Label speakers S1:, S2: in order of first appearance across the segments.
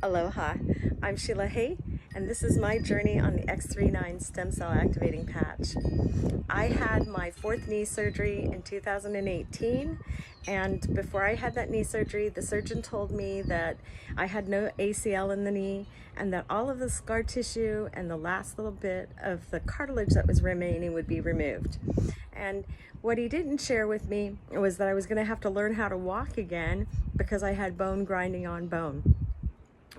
S1: Aloha, I'm Sheila Hay, and this is my journey on the X39 stem cell activating patch. I had my fourth knee surgery in 2018, and before I had that knee surgery, the surgeon told me that I had no ACL in the knee and that all of the scar tissue and the last little bit of the cartilage that was remaining would be removed. And what he didn't share with me was that I was going to have to learn how to walk again because I had bone grinding on bone.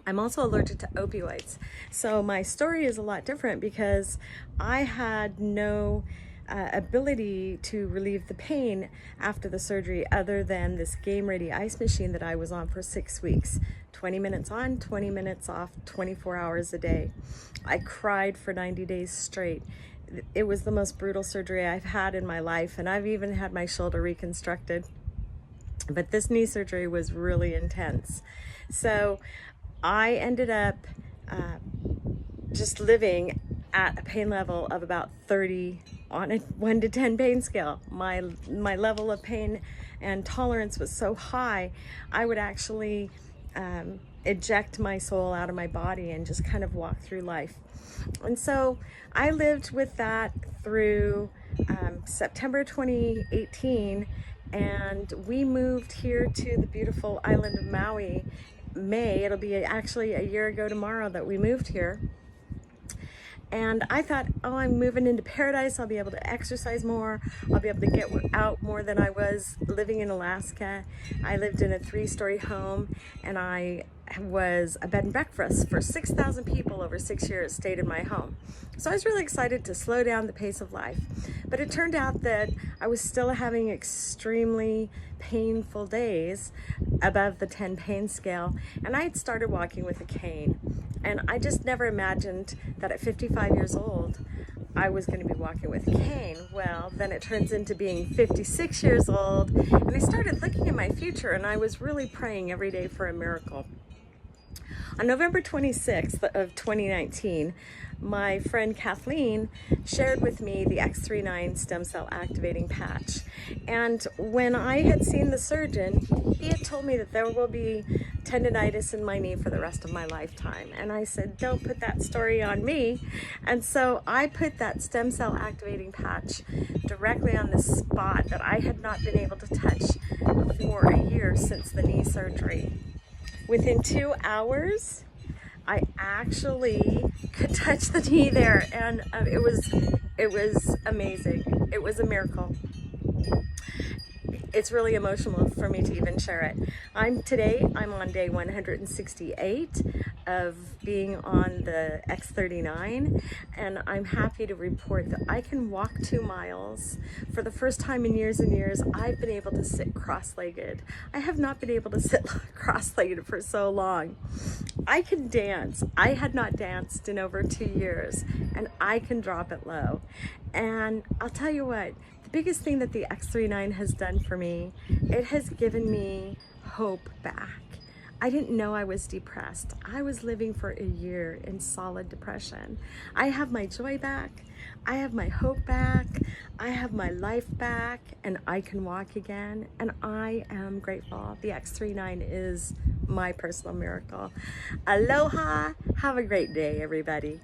S1: I'm also allergic to opioids. So my story is a lot different because I had no ability to relieve the pain after the surgery other than this Game Ready ice machine that I was on for 6 weeks. 20 minutes on, 20 minutes off, 24 hours a day. I cried for 90 days straight. It was the most brutal surgery I've had in my life, and I've even had my shoulder reconstructed. But this knee surgery was really intense. So I ended up just living at a pain level of about 30 on a 1 to 10 pain scale. My level of pain and tolerance was so high, I would actually eject my soul out of my body and just kind of walk through life. And so I lived with that through September 2018, and we moved here to the beautiful island of Maui. It'll be actually a year ago tomorrow that we moved here. And I thought, oh, I'm moving into paradise. I'll be able to exercise more. I'll be able to get out more than I was living in Alaska. I lived in a 3-story home, and I was a bed and breakfast for 6,000 people over 6 years stayed in my home. So I was really excited to slow down the pace of life. But it turned out that I was still having extremely painful days above the 10 pain scale, and I had started walking with a cane. And I just never imagined that at 55 years old, I was going to be walking with a cane. Well, then it turns into being 56 years old, and I started looking at my future, and I was really praying every day for a miracle. On November 26th of 2019, my friend Kathleen shared with me the X39 stem cell activating patch. And when I had seen the surgeon, he had told me that there will be tendonitis in my knee for the rest of my lifetime. And I said, don't put that story on me. And so I put that stem cell activating patch directly on the spot that I had not been able to touch for a year since the knee surgery. Within 2 hours, I actually could touch the knee there, and it was amazing. It was a miracle. It's really emotional for me to even share it. I'm on day 168 of being on the X39, and I'm happy to report that I can walk 2 miles. For the first time in years and years, I've been able to sit cross-legged. I have not been able to sit cross-legged for so long. I can dance. I had not danced in over 2 years, and I can drop it low. And I'll tell you what, the biggest thing that the X39 has done for me, it has given me hope back. I didn't know I was depressed. I was living for a year in solid depression. I have my joy back. I have my hope back. I have my life back, and I can walk again, and I am grateful. The X39 is my personal miracle. Aloha. Have a great day, everybody.